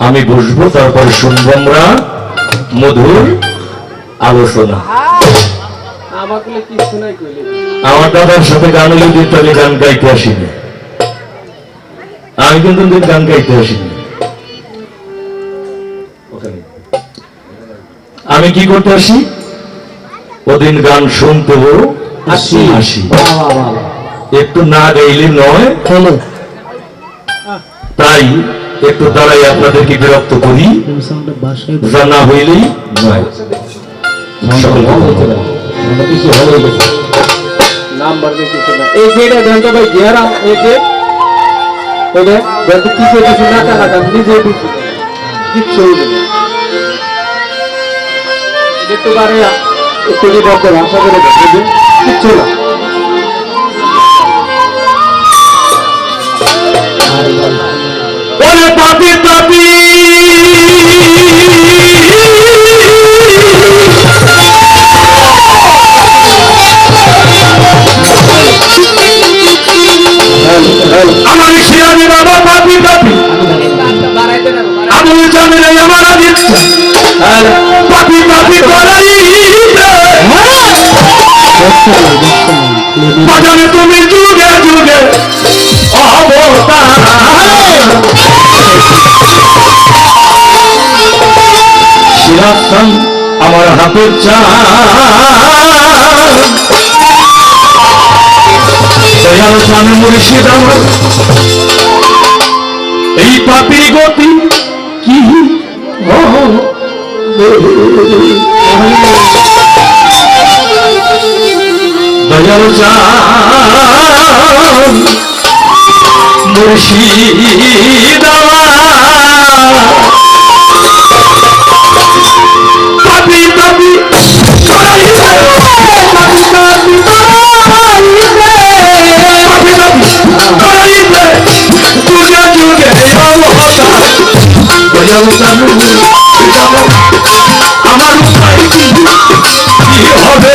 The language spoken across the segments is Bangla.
আমি বসবো, তারপরে শুনবো আমরা মধুর আলোচনা। আমার দাদার সাথে গান হলে দিন তাহলে গান গাইতে আসিনি, আমি কিন্তু গান গাইতে আসিনি। আমি কি করতে আসি? ওদিন গান শুনতে আসি, একটু না গাইলে নয়, তাই একটু দাঁড়াই আপনাদেরকে বিরক্ত করি, না হইলেই নয়। ওরে পাপি পাপি আমার শিরানি বাবা, পাপি পাপি আমি জানি না আমার দিচ্ছে পাপি পাপি করাই বাজানে তুমি যুগে যুগে অবতার। শিরাস্থান আমার হাতের চাল, দয়াল স্বামী মুর্শিদ আমার এই পাপির গতি কি দয়াল চান মুর্শিদ পাপি পাপি আমার উপায় কি হবে?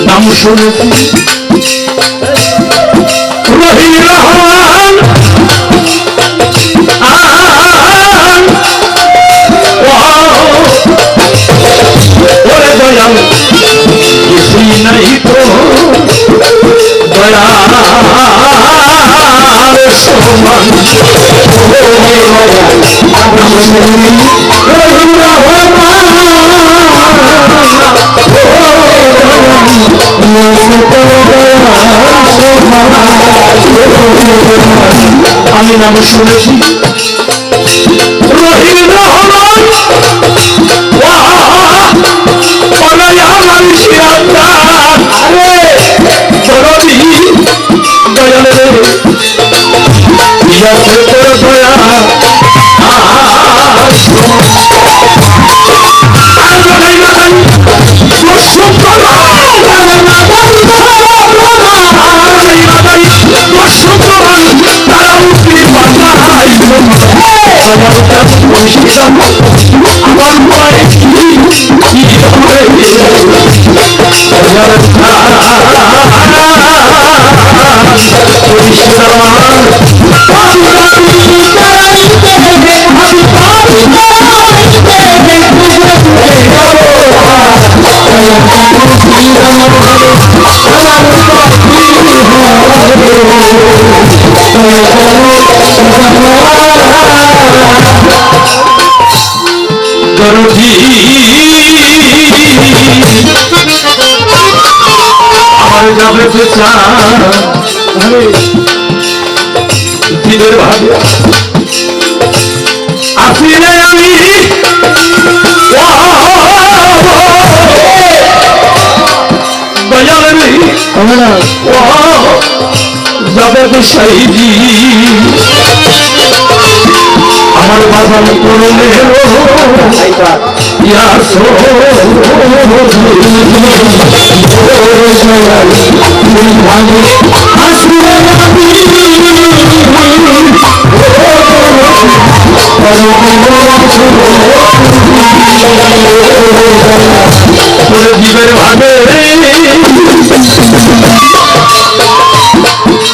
নাম শুনেছি রহিম রহমান, ওরে দয়াল কিছুই নাই তো দয়াল সমান। রহিম রহমান আমি নাম শুনেছি রহিম রহমান, আমার শিরাদার দয়ালে ইয়াছে তোর দয়া আমার যাবে দিনের ভাবে আসিলে আমি দয়ালের গোসাইজি আমার বাজার করলের জীবের ভাবে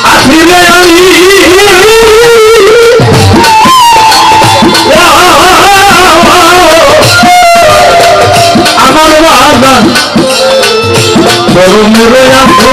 আসিলে আমি আমার বাবা বড় মেরে আসো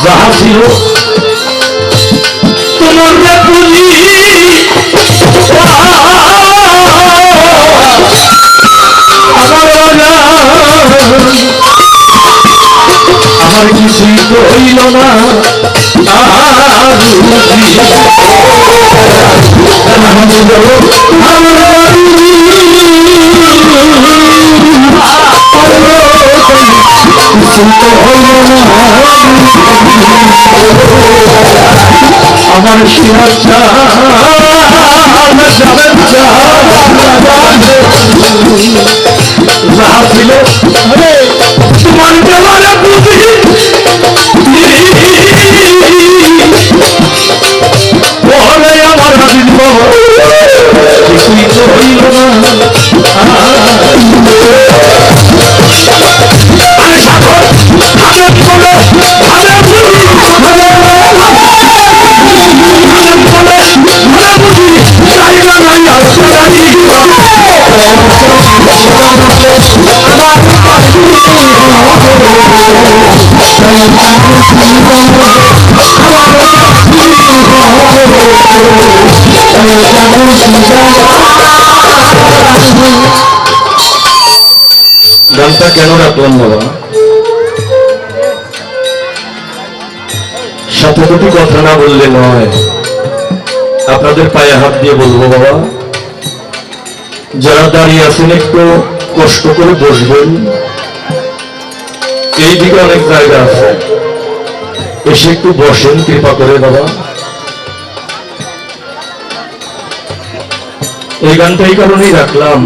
যাহা ছিল তোমার পুঁজি আমার কিছুই তো হইল না আমার শিরচ্ছা যাহা ছিল তোমার দেওয়ার বুঝি পরে আমার হাজির কিছুই তো হইল না গানটা কেন রাখলাম বাবা সাথে দুটি কথা না বললে নয় আপনাদের পায়ে হাত দিয়ে বলবো বাবা যারা দাঁড়িয়ে আছেন একটু কষ্ট করে বসবেন এইদিকে অনেক জায়গা আছে এসে একটু বসেন কৃপা করে বাবা এই গানটা এই কারণেই রাখলাম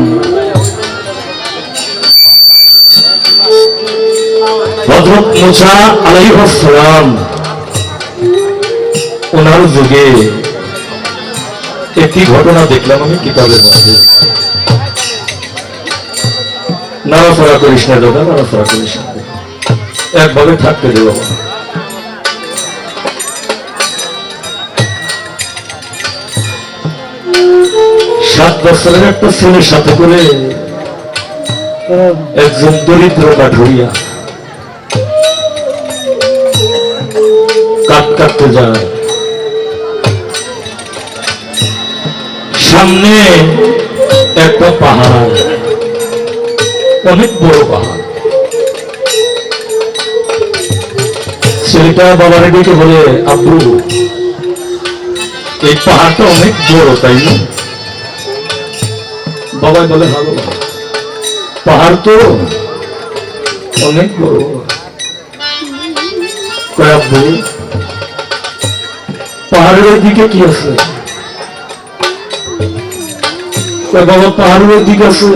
হযরত মুসা আলাইহিস সালাম ওনার যুগে একটি ঘটনা দেখলাম আমি কিতাবের মধ্যে নাড়াচড়া করিস না দাদা নাড়াচড়া করিস না একভাবে থাকতে দেব 7 বছরের একটা ছেলের সাথে করে একজন দরিদ্র কাঠুরিয়া কাঠ কাটতে যায় সামনে একটা পাহাড় অনেক বড় পাহাড় ছেলেটা বাবার ডেকে বলে আব্বু এই পাহাড়টা অনেক বড় তাই না বাবা বলে ভালো পাহাড় তো অনেক বড় আব্বু পাহাড়ের দিকে কি আছে বাবা পাহাড়ের দিকে আছে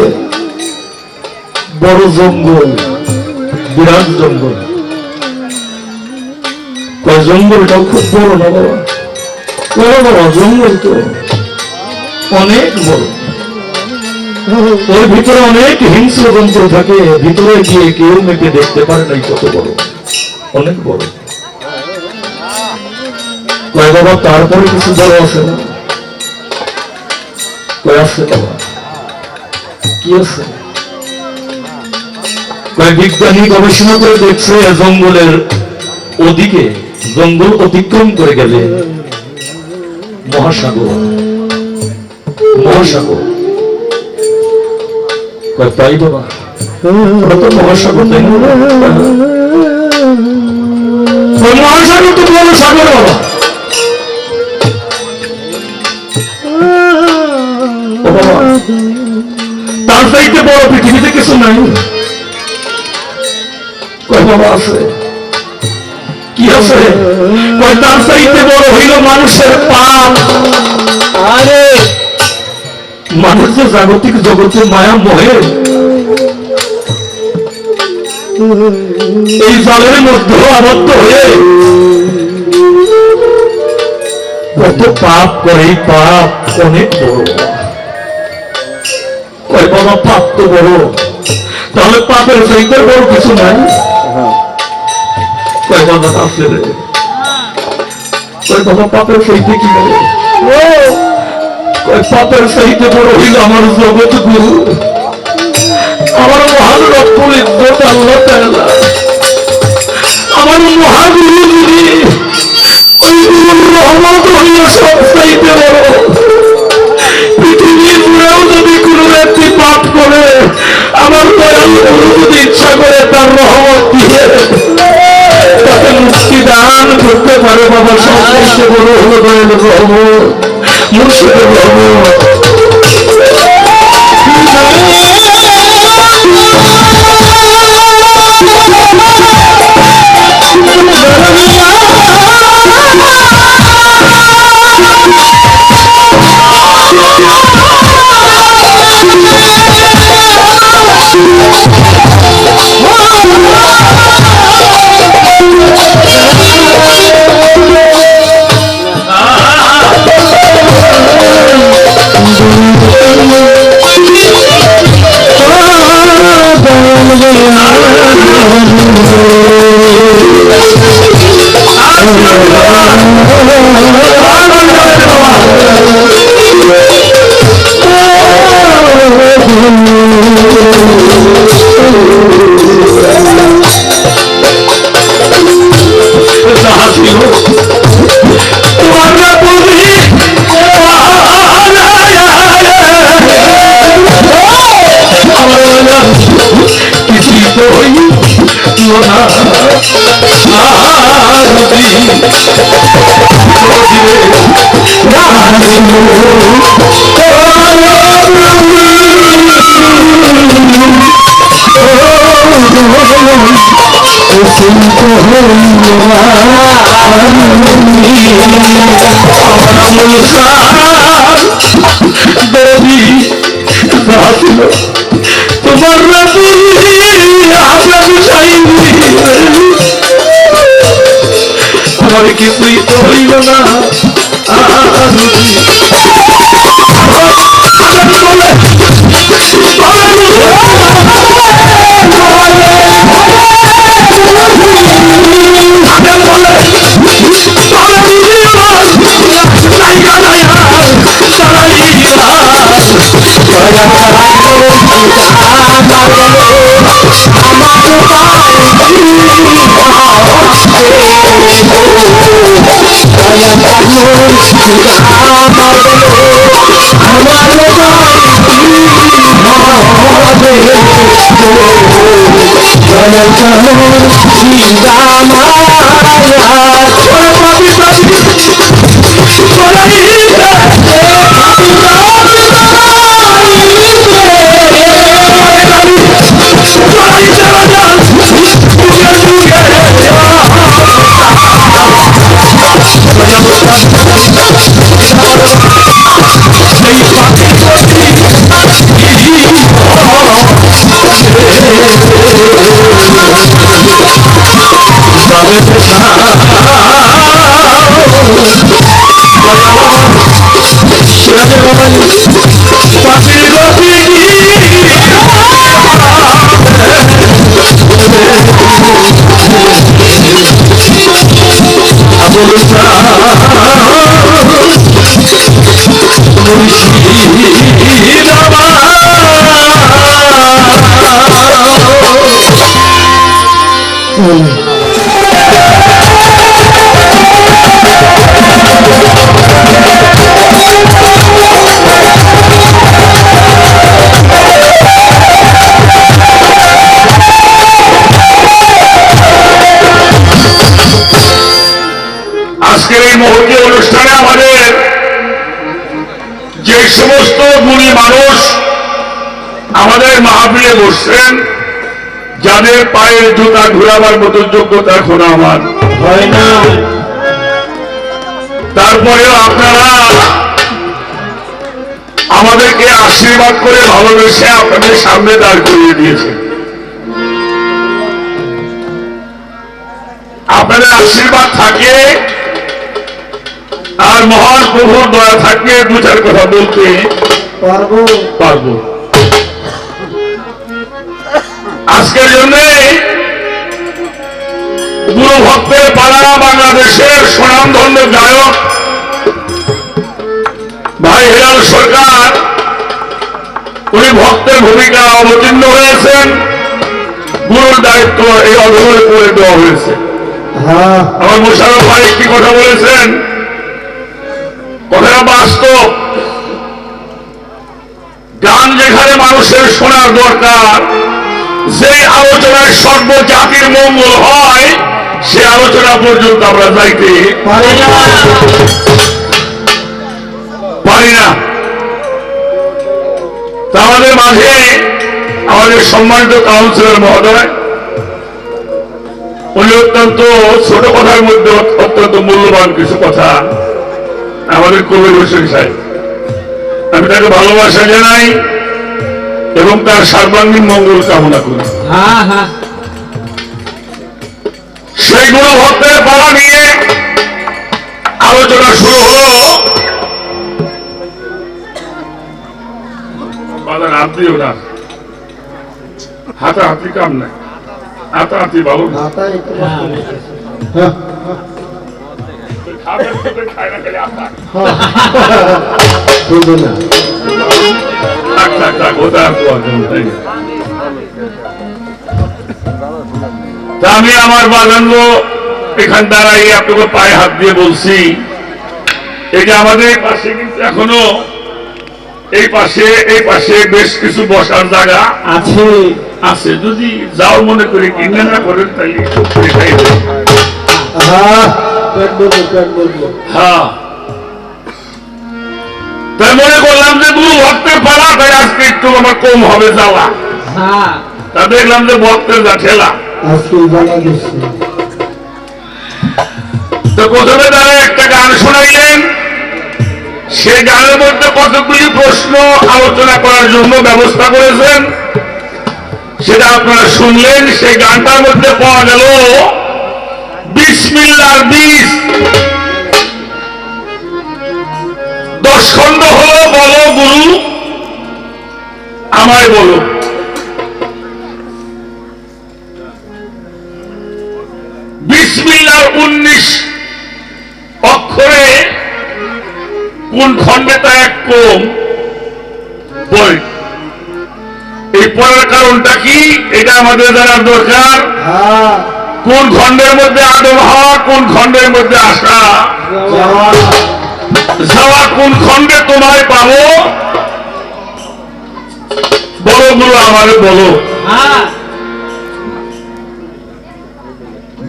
বড় জঙ্গল বিরাট জঙ্গল জঙ্গলটাও খুব বড় না বাবা বাবা জঙ্গল তো অনেক বড় ওর ভিতরে অনেক হিংস্র যন্ত্র থাকে ভিতরে গিয়ে কেউ মেপে দেখতে পারে নাই কত বড় অনেক বড় কয় বাবা তারপরে কিছু বড় আছে না? কয় আছে বাবা, কি আছে? কয় বিজ্ঞানী গবেষণা করে দেখছে জঙ্গলের ওদিকে, জঙ্গল অতিক্রম করে গেলে মহাসাগর, মহাসাগর। কয় তাই বাবা, ওরা তো মহাসাগর, তাই না? মহাসাগর তো বড় সাগর বাবা। তার চাইতে বড় পৃথিবীতে কিছু নাই। কয় বাবা আছে, কি আছে? কয় তার চাইতে বড় হইল মানুষের পাপ। আরে মানুষ যে জাগতিক জগতে মায়া মোহে এই জালের মধ্যে আবদ্ধ হয়ে কত পাপ করে, এই পাপ অনেক বড়। কয় বাবা পাপ তো বড়, তাহলে পাপের চাইতে বড় কিছু নাই? কয় বাবা আছে রে। কয় বাবা পাপের চাইতে কি বড়? কয় পাপের চাইতে বড় হইল আমার জগৎ গুরু, আমার মহান রব্বুল ইজ্জত আল্লাহ তাআলা, আমার মহাগুরু যিনি, ওই গুরুর রহমত হইল সব চাইতে বড়। পৃথিবীর জুড়েও যদি কোনো ব্যক্তি পাপ করে, আমার দয়াল গুরু যদি ইচ্ছা করে তার রহমত দিয়ে তাকে মুক্তি দান করতে পারে বাবা। সব চাইতে বড় হলো দয়াল রহমত, মুর্শিদের রহমত। তোমার কিছুই তো হইল না। Abu সমস্ত গুণী মানুষ আমাদের মাহফিলে বসছেন, যাদের পায়ের জুতা ঘুরাবার মতো যোগ্যতা এখন আমার হয় না। তারপরেও আপনারা আমাদেরকে আশীর্বাদ করে ভালোবেসে আপনাদের সামনে দাঁড় করিয়ে দিয়েছেন। আপনাদের আশীর্বাদ থাকে আর মহান প্রভুর দয়া থাকলে দু চার কথা বলতে পারবো। আজকের জন্য গুরু ভক্তের পাড়া বাংলাদেশের স্বনামধন্য গায়ক ভাই হেলাল সরকার, উনি ভক্তের ভূমিকা অবতীর্ণ হয়েছেন। গুরুর দায়িত্ব এই অধরে করে দেওয়া হয়েছে। আমার মোশাররফ ভাই একটি কথা বলেছেন, কথাটা বাস্তব। গান যেখানে মানুষের শোনার দরকার, যে আলোচনায় সর্বজাতির মঙ্গল হয়, সে আলোচনা পর্যন্ত আমরা যাইতে পারি না। তা আমাদের মাঝে আমাদের সম্মানিত কাউন্সিলর মহোদয়, উনি অত্যন্ত ছোট কথার মধ্যে অত্যন্ত মূল্যবান কিছু কথা আমাদের কবির হোসেন সাহেব, আমি তাকে ভালোবাসা জানাই এবং তার সর্বাঙ্গীন মঙ্গল কামনা করি। সেই গুরু ভক্তের পালা নিয়ে আলোচনা শুরু হলো। হাতিও না, হাতাহাতি কাম নাই, হাতাহাতি ভালো না। আমি আমার বাগান্য এখান দাঁড়াই আপনাকে পায়ে হাত দিয়ে বলছি, এই যে আমাদের পাশে কিন্তু এখনো এই পাশে বেশ কিছু বসার জায়গা আছে আছে, যদি যাও মনে করি কিনে না করেন তাহলে হ্যাঁ, তাই মনে করলাম যে গুরু ভক্তের পালা, তাই আজকে একটু আমার কম হবে যাওয়া। তা দেখলাম যে ভক্তের যা ঠেলা। তো প্রথমে তারা একটা গান শোনাইলেন, সে গানের মধ্যে কতগুলি প্রশ্ন আলোচনা করার জন্য ব্যবস্থা করেছেন, সেটা আপনারা শুনলেন। সেই গানটার মধ্যে পাওয়া গেল বিসমিল্লাহর 10 খণ্ড হলো বলো গুরু আমায় বলো। বিসমিল্লাহর 19 অক্ষরে কোন খণ্ডে তা এক কম বই। এই পড়ার কারণটা কি, এটা আমাদের জানার দরকার। কোন খণ্ডের মধ্যে আদম হওয়া, কোন খণ্ডের মধ্যে আসা যাওয়া, কোন খণ্ডে তোমায় পাবো বলো গুরু আমারে বলো।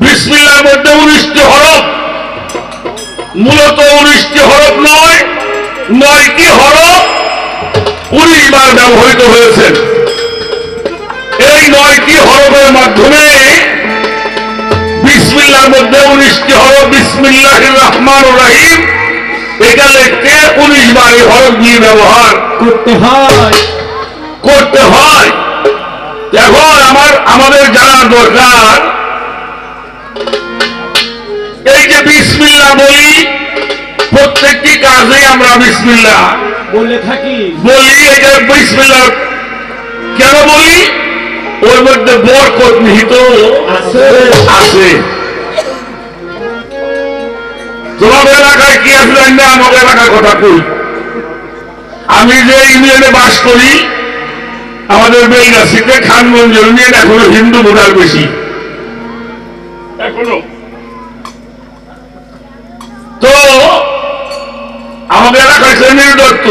বিসমিল্লাহর মধ্যে 19টি হরফ, মূলত 19টি হরফ নয়, 9টি হরফ 19 বার ব্যবহৃত হয়েছে। এই 9টি হরফের মাধ্যমে বিসমিল্লাহর মধ্যে 19টি হরফ, বিসমিল্লাহির রহমানির রহিম, এটা লিখতে 19 বার এই হরফ দিয়ে ব্যবহার করতে হয়। এখন আমাদের জানার দরকার, এই যে বিসমিল্লাহ বলি, প্রত্যেকটি কাজে আমরা বিসমিল্লাহ বলে থাকি, বলি। এটা বিসমিল্লাহ কেন বলি, ওর মধ্যে বরকত নিহিত আছে। তোমার এলাকায় কি আছে জানি না, আমাদের এলাকার কথা কই। আমি যে ইউনিয়নে বাস করি, আমাদের বেলগাছিতে খানগঞ্জ ইউনিয়ন এখনো হিন্দু ভোটার বেশি, এখনো। তো আমাদের এলাকায় সেমির দত্ত,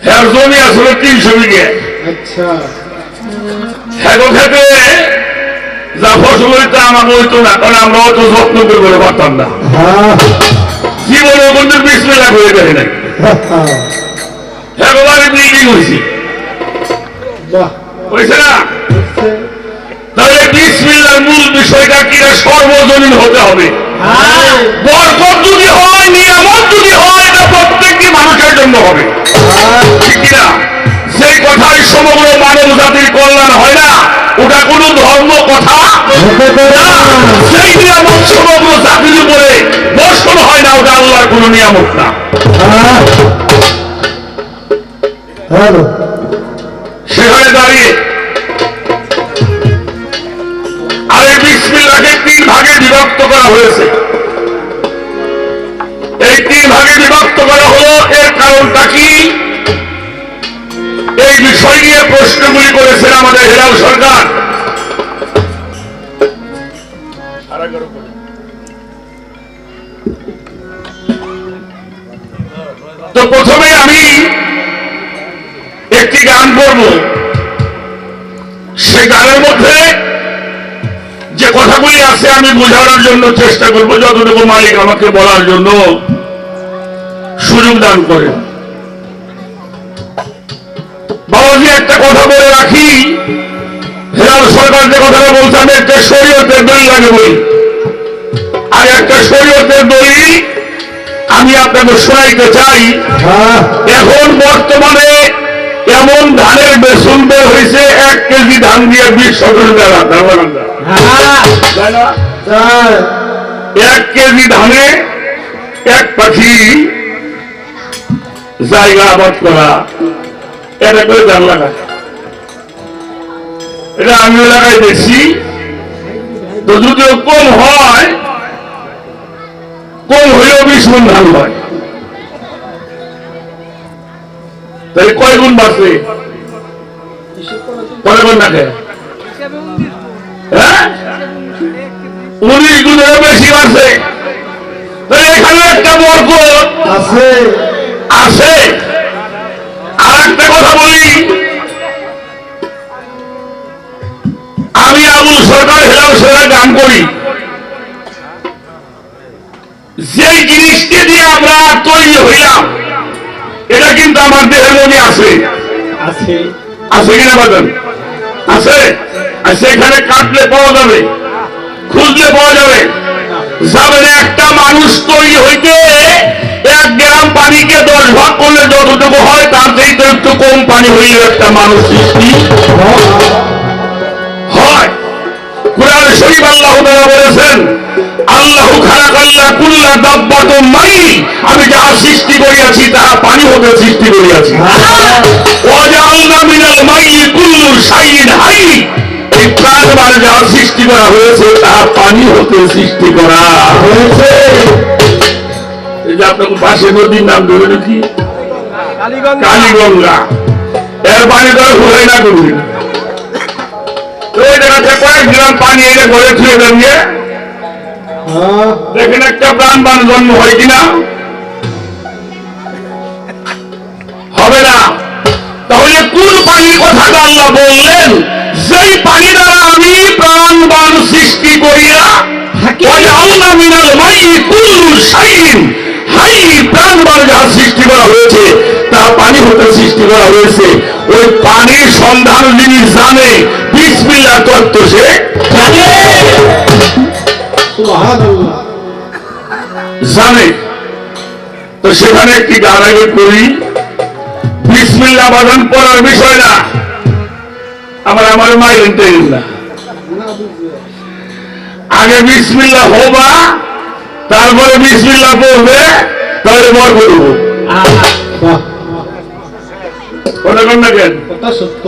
হ্যাঁ জমি আসলে 300 বিঘে। হ্যাঁ খেতে যা ফসল হইতো আমাকে হইতো না, কারণ আমরা অত যত্ন করে পারতাম না। জীবনে বন্ধুর বিসমিল্লাহ করে দেখে নাই। একেবারে বিল্ডিং হয়েছে বাহ হয়েছে না হচ্ছে। তাহলে বিসমিল্লাহর মূল বিষয়টা কিনা সর্বজনীন হতে হবে হ্যাঁ বরকত যদি হয় নিয়ামত যদি হয় এটা প্রত্যেকটি মানুষের জন্য হবে ঠিক কিনা সেই কথাই সমগ্র মানব জাতির কল্যাণ হয় না ওটা কোনো ধর্ম কথা হতে পারে না। না। সেই নিয়ামত সমগ্র জাতির উপরে বর্ষণ হয় না ওটা আল্লাহর কোনো নিয়ামত না হ্যাঁ হ্যালো সেখানে দাঁড়িয়ে আর এই বিসমিল্লাহকে 3 ভাগে বিভক্ত করা হয়েছে এই 3 ভাগে বিভক্ত করা হলো এর কারণটা কি এই বিষয় নিয়ে প্রশ্নগুলি করেছেন আমাদের হেলাল সরকার তো প্রথমে আমি একটি গান করব সে গানের মধ্যে যে কথাগুলি আছে আমি বোঝানোর জন্য চেষ্টা করব যতটুকু মালিক আমাকে বলার জন্য সুযোগ দান করে বাবাজি একটা কথা বলে রাখি হেলাল সরকার যে কথাটা বলছে আমি একটা শরীয়তের দলিল আগে বলি আর একটা শরীয়তের দলিল আমি আপনাকে শোনাইতে চাই হ্যাঁ এখন বর্তমানে এমন ধানের বেসন বের হয়েছে 1 কেজি ধান দিয়ে 20 টাকা হ্যাঁ তাই 1 কেজি ধানে 1 পাখি জায়গা আবাদ করা এটা করে ধান লাগায় এটা আমি লাগাই দেখছি তো যদিও কম হয় কম হইলেও 20 মণ ধান হয় তাহলে কয় গুণ বাড়ছে কয় গুণ নাকি হ্যাঁ 19 গুণেরও বেশি বাড়ছে তাহলে এখানে একটা বরকত আছে আছে আর একটা কথা বলি আমি আবুল সরকার হেলাল সরকার গান করি যে জিনিসটি দিয়ে আমরা তৈরি হইলাম এটা কিন্তু আমার দেহের মধ্যে আছে আছে আছে কিনা বাজান আছে আর সেখানে কাটলে পাওয়া যাবে খুঁজলে পাওয়া যাবে যাবেন একটা মানুষ তৈরি হইতে 1 গ্রাম পানিকে 10 ভাগ করলে যতটুকু হয় তার থেকে একটু কম পানি হইলে একটা মানুষ সৃষ্টি হয় কুরআন শরীফ আল্লাহ তাআলা বলেছেন আল্লাহু খালাকাল্লা কুল্লা দাব্বাতুম মাই আমি যাহা সৃষ্টি করিয়াছি তাহা পানি হতে সৃষ্টি করিয়াছি ওয়া জাআলনা মিনাল মাই কুল্লু শাইইন হাই এই প্রাণবার যাহা সৃষ্টি করা হয়েছে তাহা পানি হতে সৃষ্টি করা হয়েছে এই যে আপনার পাশে নদীর নাম ধরে কি কালীগঙ্গা এর পানি তো ঘুরে না করবি ওই জায়গাতে কয়েক গ্রাম পানি এনে ঘরে ছুঁয়ে দাঁড়িয়ে হ্যাঁ দেখেন একটা প্রাণবান জন্ম হয় কিনা হবে না তাহলে কোন পানির কথাটা আল্লাহ বললেন যেই পানি দ্বারা আমি প্রাণবান সৃষ্টি করিয়া ওয়াজআলনা মিনাল মাই কুল্লু শাইইন হাই প্রাণবান যাহা সৃষ্টি করা হয়েছে তা পানি হতে সৃষ্টি করা হয়েছে ওই পানির সন্ধান যিনি জানে বিসমিল্লাহ তত্ত্ব সে জানে সুবহানাল্লাহ জানে তো সেখানে একটি গান আগে করি বিসমিল্লাহ বাজান পড়ার বিষয় না আমার মাইলেন টেন না আগে বিসমিল্লাহ হবা তারপরে বিসমিল্লাহ পড়বে তাহলে বর করবো বাহ ওটা কোন না কেন কথা সত্য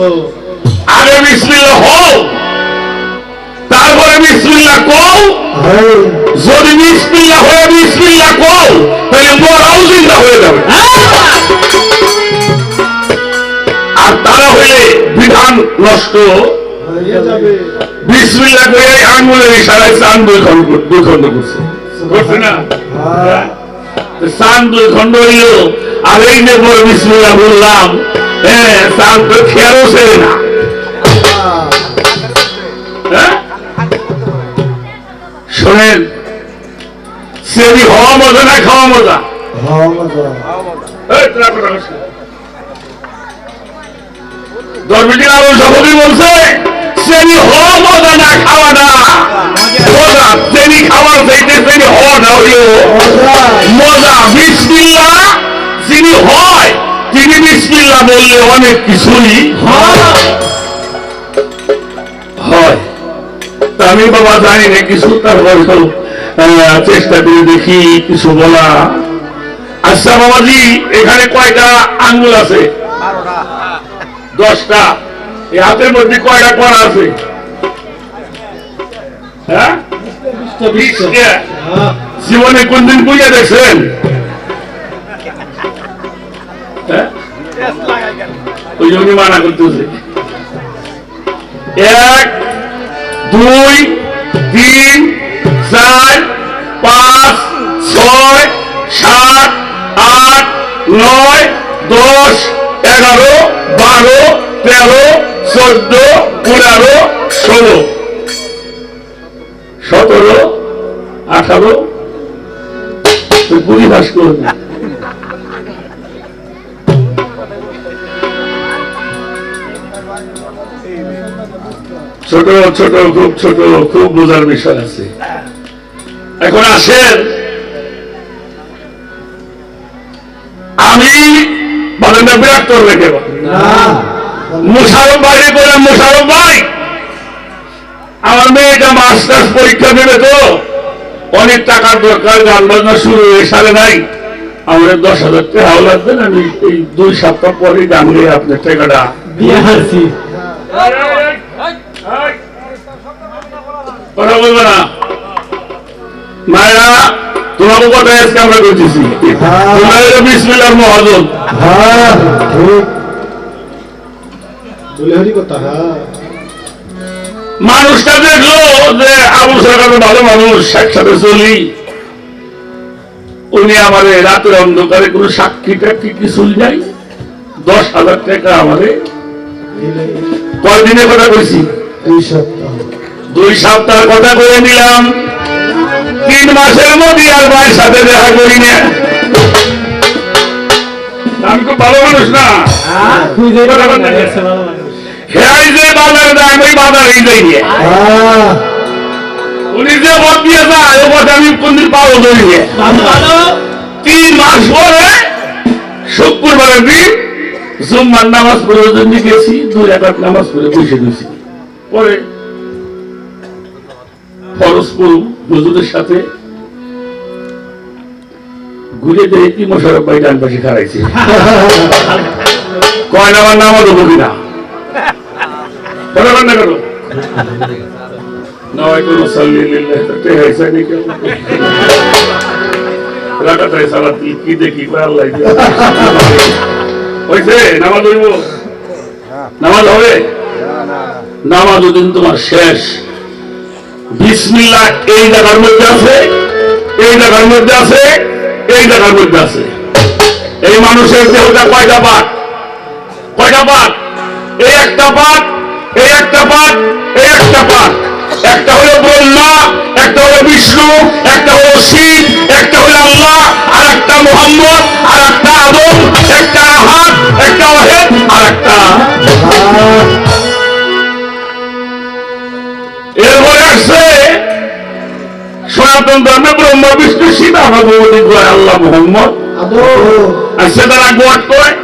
আগে বিসমিল্লাহ হও তারপরে বিসমিল্লাহ কও হ্যাঁ যদি বিসমিল্লাহ হয়ে বিসমিল্লাহ কও তাহলে মরাও জিন্দা হয়ে যাবে আর তারা হইলে বিধান নষ্ট হয়ে যাবে বিসমিল্লাহ করে আঙ্গুলের ইশারায় চান 2 খণ্ড করছে করছে না হ্যাঁ চান 2 খণ্ড হইল আর এই যে বড় বিসমিল্লাহ বললাম হ্যাঁ চান তো খেয়ালও ছেড়ে না হ্যাঁ শোনেন সেদি হওয়া মজা না খাওয়া মজা হওয়া মজা এই, ধর্মটি আরো সভাপতি বলছে শ্রেণী হওয়া মজা না খাওয়া না মজা শ্রেণী খাওয়ার চাইতে শ্রেণী হওয়া না হইল মজা। বিসমিল্লাহ যিনি হয় তিনি বিসমিল্লাহ বললে অনেক কিছুই হয়। তা আমি বাবা জানি না কিছু, তারপর চেষ্টা করে দেখি কিছু বলা। আচ্ছা বাবাজি, এখানে কয়টা আঙ্গুল আছে? 10টা। এই হাতের মধ্যে কয়টা কড়া আছে? হ্যাঁ, 20টা। জীবনে কোনদিন বুঝে দেখছেন? হ্যাঁ, ওই জন্য মানা করতেছে। 1 2 3 4 5 6 7 8 9 10 11 12 13 14 15 16 17 18 বুড়ি ভাস করবে। ছোট ছোট খুব ছোট, খুব বোঝার বিষয় আছে। এখন আসেন, আমি বলেন না বিরাট করবে কেবল মুশারফ ভাইরে বলেন, মুশারফ ভাই আমার মেয়েটা মাস্টার্স পরীক্ষা দেবে তো অনেক টাকার দরকার, গান বাজনা শুরু হয়ে সারে নাই, আমাদের 10,000 টাকা লাগবেন, আমি এই 2 সপ্তাহ পরে গান গিয়ে আপনার টাকাটা দিয়ে হাসি কথা বলবে না। মায়েরা তোমাকে কথা আজকে আমরা করতেছি, তোমরা বিসমিল্লাহর মহাজন। হ্যাঁ ঠিক বলে হরি কথা। হ্যাঁ মানুষটা দেখলো যে আবু সরকার ভালো মানুষ, একসাথে চলি, উনি আমাদের রাতের অন্ধকারে কোনো সাক্ষী টাক্ষী কিছু নাই, 10,000 টাকা আমাদের কয়দিনের কথা কইছি? 2 সপ্তাহ 2 সপ্তাহের কথা বলে নিলাম। 3 মাসের মধ্যে আর ভাইয়ের সাথে দেখা করি না। আমি খুব ভালো মানুষ না, খুঁজে হেরাই যে বাজারে যায় ওই বাজারেই যাই নিয়ে, হ্যাঁ উনি যে ভোট দিয়ে যায় ও ভোট আমি কোনদিন পাবো ধরি নিয়ে। 3 মাস পরে শুক্রবারের দিন জুম্মার নামাজ পড়ার জন্য গেছি, 2 রাকাত নামাজ পড়ে বসে দিয়েছি। পরে ফরজপুর হুজুরের সাথে ঘুরে দেখি মোশারফ ভাই ডান পাশে খারাইছে, কয় নামার নামাজ হবো কিনা বরাবর না করো নয় কোনো সাল্লি লিল্লাহ তে হইছে নি কেন রাকাতায় সালাত কি দেখি কয় আল্লাহ দিয়া হইছে নামাজ হইব, নামাজ হবে, নামাজ ওদিন তোমার শেষ। বিসমিল্লাহ এই জায়গার মধ্যে আছে, এই জায়গার মধ্যে আছে, এই জায়গার মধ্যে আছে। এই মানুষের দেহটা কয়টা পাট? কয়টা পাট? এই একটা পাট, এই একটা পাট, এই একটা পাট। একটা হলো ব্রহ্মা, একটা হলো বিষ্ণু, একটা হলো শিব, একটা হলো আল্লাহ, আর একটা মোহাম্মদ, আর একটা আদম, একটা আহাদ, একটা ওয়াহেদ, আর একটা এরপরে আসছে সনাতন ধর্মে ব্রহ্মা বিষ্ণু শিব, আমার ভগবতী কয় আল্লাহ মোহাম্মদ, আসছে তারা গড কয়।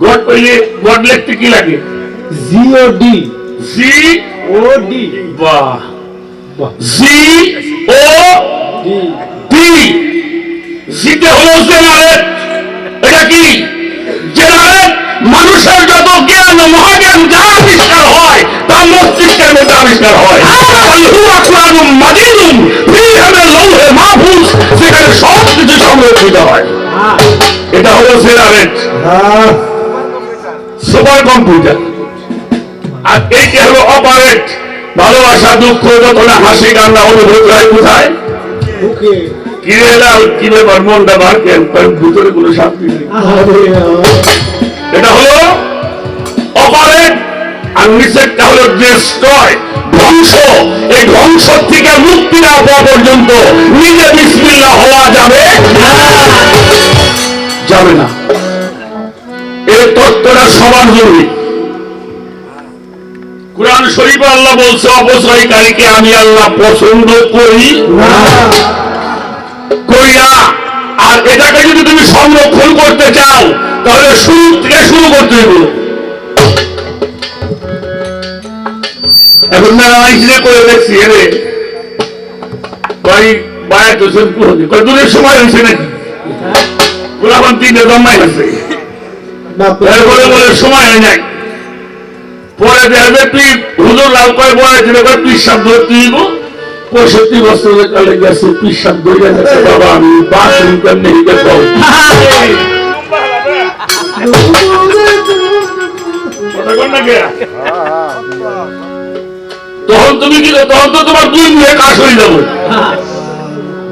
গড কইলে গড লিখতে কি লাগে? GOD জি OD বাহ, জি ও ডি, জিতে হলো জেনারেট। এটা কি জেনারেট? মানুষের যত জ্ঞান মহাজ্ঞান যা আবিষ্কার হয় তা মস্তিষ্কের মধ্যে আবিষ্কার হয়। সেখানে সব কিছু সংরক্ষিত হয়। এটা হলো জেনারেট, সুপার কম্পিউটার। আর এইটা হলো অপারেট, ভালোবাসা দুঃখ যতটা হাসি কান্না অনুভূত হয় কোথায়? ওকে কি এলাম কি ব্যাপার মনটা বার কেন, ভিতরে কোনো শান্তি নেই। এটা হলো অপারেট। আর নিচেরটা হলো ডিস্ট্রয়, ধ্বংস, এই ধ্বংস থেকে মুক্তি না হওয়া পর্যন্ত নিজে বিসমিল্লাহ হওয়া যাবে যাবে না। এই তত্ত্বটা সবার জরুরি। কুরআন শরীফে আল্লাহ বলছে অপচয়কারীকে আমি আল্লাহ পছন্দ করি না। আর এটাকে যদি তুমি সংরক্ষণ করতে চাও তাহলে শুরু থেকে শুরু করতে হবে। এখন মেলামাইশে করে দেখছি এরে দূরের সময় হয়েছে নাকি গোলাপান 3টে জন্মাই হয়েছে বলে বলে সময় হয় নাই। পরে দেখবে তুই হুজুর লাল করে বলেছিল পিসাব ধরতে দিব 65 বছরের কালে গেছে পিসাব ধরে গেছে বাবা আমি বাথরুম কেমনে হিকে পাও তখন তুমি কি তখন তো তোমার 2 মিনিটে কাজ হয়ে যাবে।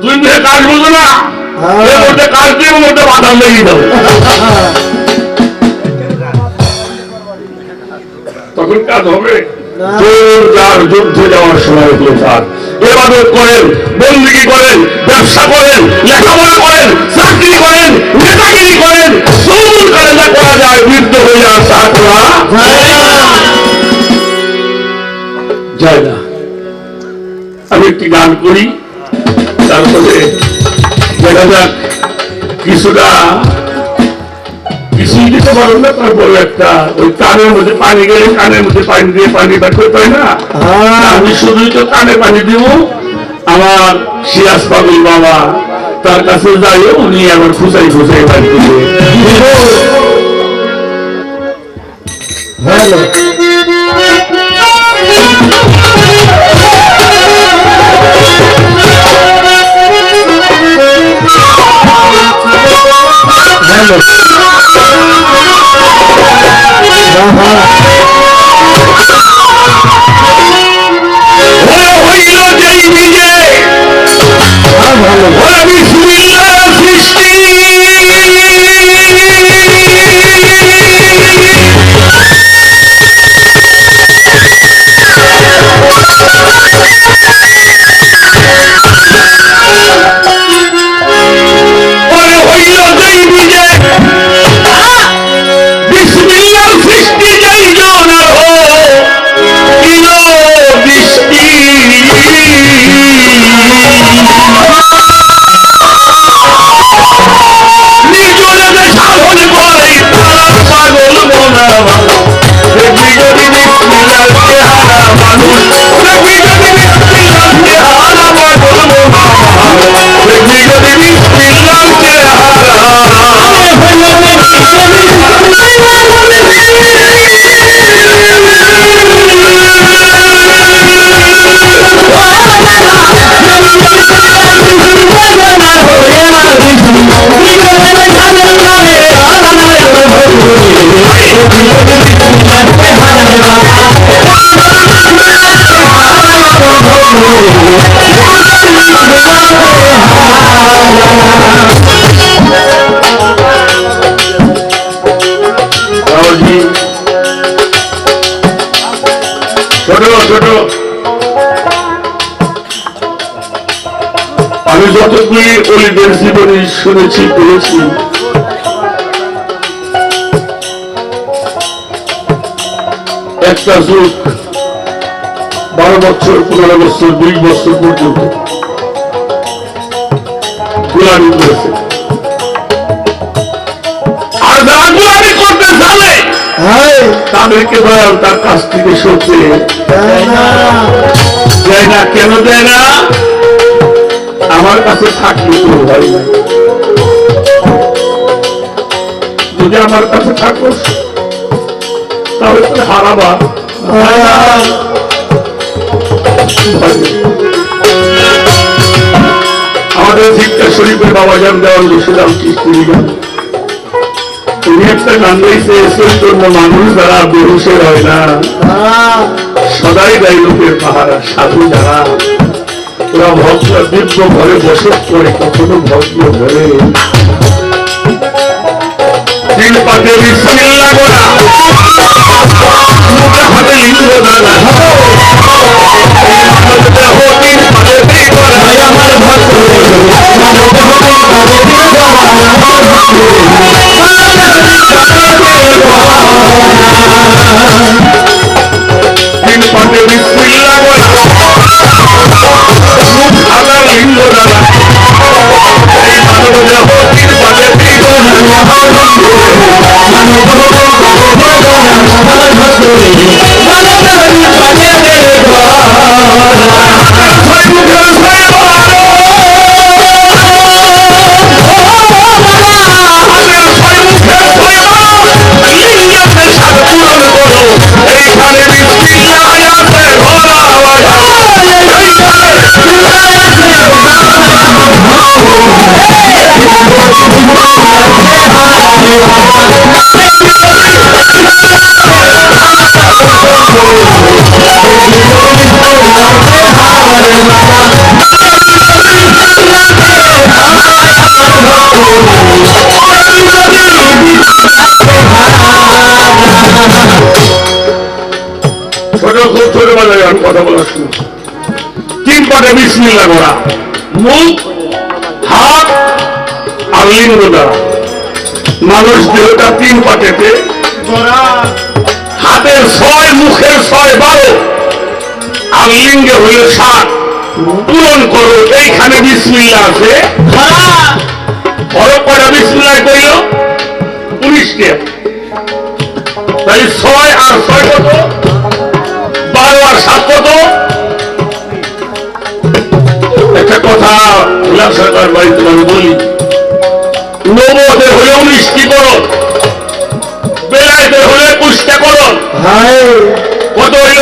2 মিনিটে কাজ বলবো না এর মধ্যে কাজ দিয়ে মধ্যে বাধা লেগে যাবে। তখন কাজ হবে জোরদার যুদ্ধে যাওয়ার সময় হলো স্যার। ইবাদত করেন, বন্দেগী করেন, ব্যবসা করেন, লেখাপড়া করেন, চাকরি করেন, নেতাগিরি করেন, সবুর করে যা করা যায় বৃদ্ধ হয়ে যাওয়ার তা করা যায় না। আমি একটি গান করি, তারপরে দেখা যাক কিছুই দিতে পারো না। তারপরে একটা ওই কানের মধ্যে পানি গেলে কানের মধ্যে পানি দিয়ে পানি বের করতে হয় না, আমি শুধুই তো কানে পানি দিব। আমার সিরাজ পাগল বাবা তার কাছে যাই, উনি আবার খুঁচাই খুঁচাই বাড়ি দিবে। আমি যতগুলি অলিদের জীবনী শুনেছি পড়েছি, একটা যুগ 12 বছর 15 বছর 20 বছর পর্যন্ত গোলামি করেছে। আর যারা গোলামি করতে জানে তাদেরকে দয়াল তার কাছ থেকে সরতে দেয় না। কেন দেয় না? আমার কাছে থাকলে তো হয় না। যদি আমার কাছে থাকো তাহলে তো হারাবা। আমাদের শিক্ষা শরীফের বাবা যান দেওয়ার বসেলাম কিস্তি গান, তিনি একটা গান গাইছে, চৈতন্য মানুষ যারা বেহুশের হয় না, সদাই গাই লোকের পাহারা, সাধু যারা ওরা ভক্ত দিব্য ঘরে বসত করে, কখনো ভক্ত ঘরে তিন পাতে বিসমিল্লাহ করা, মুখে হাতে লিঙ্গ দানা কথা বলা শুরু। 3 পাটে বিসমিল্লাহ করা, মুখ, হাত আর লিঙ্গ দ্বারা। মানুষ দেহটা 3 পাটেতে, হাতের 6, মুখের 6, 12 আর লিঙ্গে হইল 7। পূরণ করো। এইখানে বিসমিল্লাহ আছে, বড় কয়টা বিসমিল্লাহ করিল? 19টা। তাই 6 আর 6 কত? 12 আর 7 কত? একটা কথা উল্লাস সরকার বাড়িতে আমি বলি, নবদে হলে 19টি করণ, বেলায়েতে হলে 21টা করণ। কত হইল?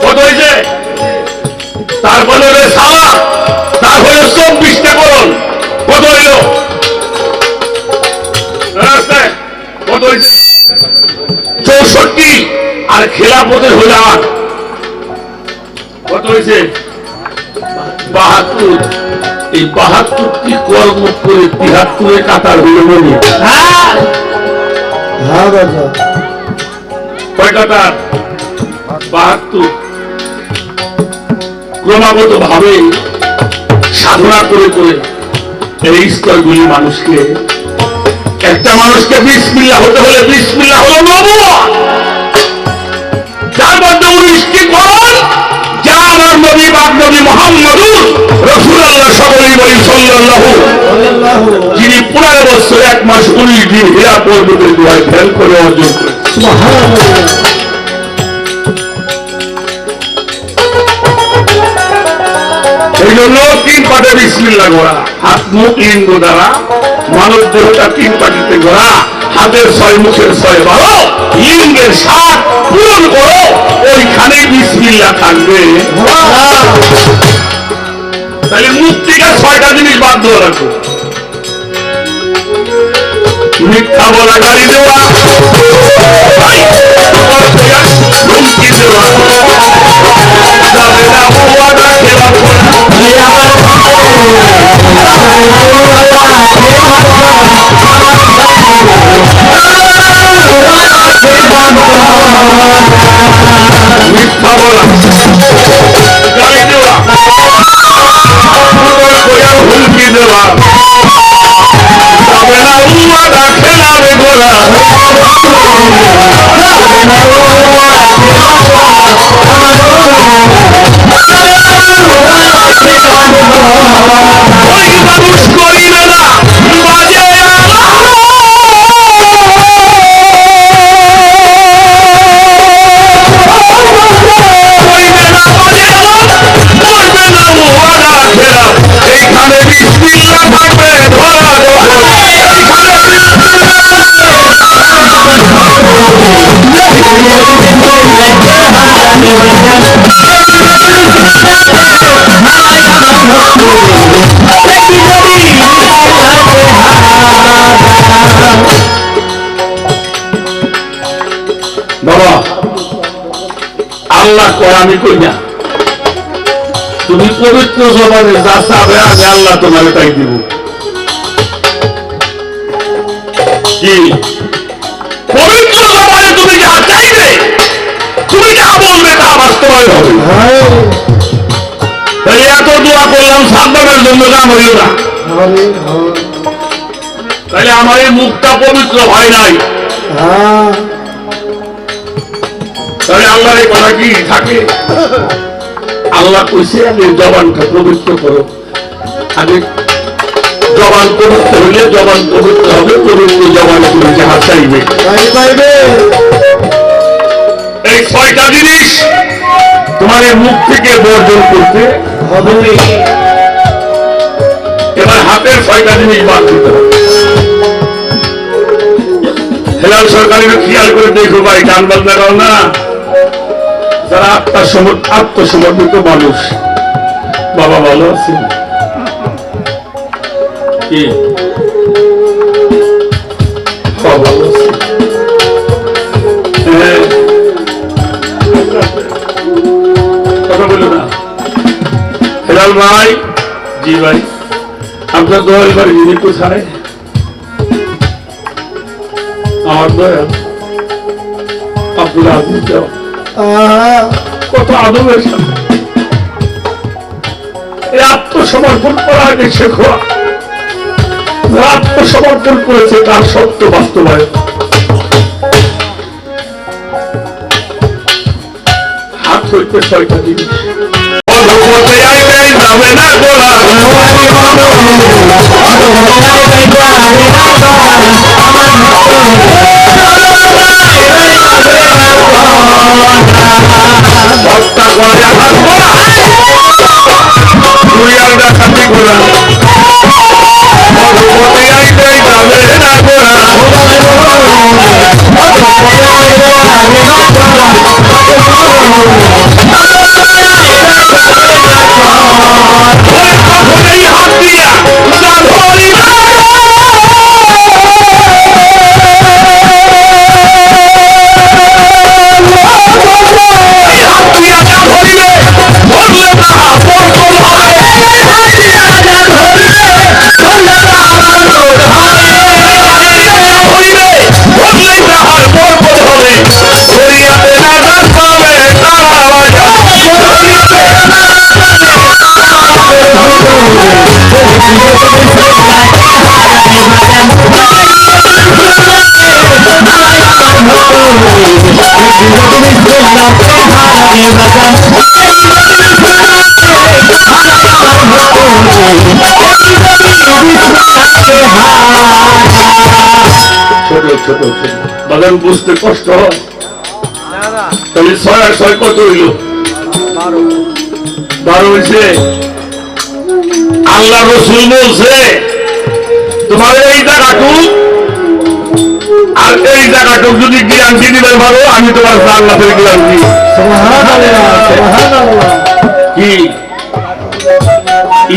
কত হয়েছে? তারপরে হলে সালা, তারপরে 24টা করণ। কত হইল? কত হয়েছে? 64। আর খেলাপথের হইল 8। কত হয়েছে? 72। এই 72টি কর্ম করে 73 কাতার হইল মনে। কয় কাতার? 72। ক্রমাগত ভাবে সাধনা করে করে এই স্তরগুলি মানুষকে, একটা মানুষকে বিসমিল্লাহ হতে হলে বিসমিল্লাহ হলো নবুয়ত। যার মধ্যে 19টি করণ, যা আমার নবী পাক নবী মুহাম্মদুর রাসূলুল্লাহ সকলেই বলি সাল্লাল্লাহু, যিনি 15 বছর 1 মাস 19 দিন হীরা পর্বতের গুহায় ধ্যান করে অর্জন করেছেন। এই জন্য 3 পাটে বিসমিল্লাহ করা, হাত মুখ লিঙ্গ দ্বারা। মানব দেহটা 3 পাটিতে গড়া, হাতের 6, মুখের 6, 12, লিঙ্গের 7। পূরণ করো, ওইখানে বিসমিল্লাহ থাকবে। তাহলে মুখ থেকে 6টা জিনিস বাদ দেওয়া রাখো। মিথ্যা বলা, গালি দেওয়া, হুমকি দেওয়া, যাবে না ওয়াদা খেলাপ করা, মিথ্যা বলা, গালি দেওয়া, হুমকি দেওয়া, যাবে না ওয়াদা খেলাবে গোলা। ওই মানুষ করিবে না বাজে এইখানে বিসমিল্লাহ থাকবে, ধরা বাবা, আল্লাহ কয় আমি কই না। তুমি পবিত্র জবানে যা চাবে আমি আল্লাহ তোমাকে তাই দিব। কি পবিত্র জবানে তুমি যা চাইবে, তুমি যা বলবে তা বাস্তবায়ন হবে। তাই এত দোয়া করলাম সাবধানের জন্য, কাম হইল না। তাহলে আমার এই মুখটা পবিত্র হয় নাই। তাহলে আল্লাহর এই কথা কি থাকে? আল্লাহ কইছে আমি জবানটা পবিত্র করো। আগে জবান পবিত্র হইলে জবান পবিত্র হবে, পবিত্র জবান তুমি যাহা চাইবে। ছয়টা জিনিস তোমার এই মুখ থেকে বর্জন করতে হবে। এবার হাতের ছয়টা জিনিস বাদ দিতে হবে। হেলাল সরকারের খেয়াল করে দেখো ভাই, গান বাজনা গাও না, যারা আত্মসমর্পিত মানুষ। বাবা ভালো আছে কি? হ্যাঁ, ভালো আছে। হ্যাঁ, কথা বলো না। হেলাল ভাই, জি ভাই, আপনার দয়াল বাড়ি যিনি কোথায়? আমার দয়াল আব্দুল আজিজ দেওয়া। কত আদবের সাথে এই আত্মসমর্পণ করা আগে শেখো। আত্মসমর্পণ করেছে তার সত্য বাস্তবায়ন। হাত হইতে ছয়টা জিনিস যাবে না গোড়া হত্যা করে আঘাত করা তুই আর ডাকাতি করা মধুমতি আইতে যাবে না গোড়া হাত দিয়া ছোট ছোট বাগান বুঝতে কষ্ট হয়। তাহলে 6 আর 6 কত হইল? 12 হয়েছে। আল্লাহ রসুল বলছে তোমার এই জায়গাটুক আর এই জায়গাটুক যদি গ্যারান্টি দিবেন পারো, আমি তোমার জান্নাতের গ্যারান্টি। কি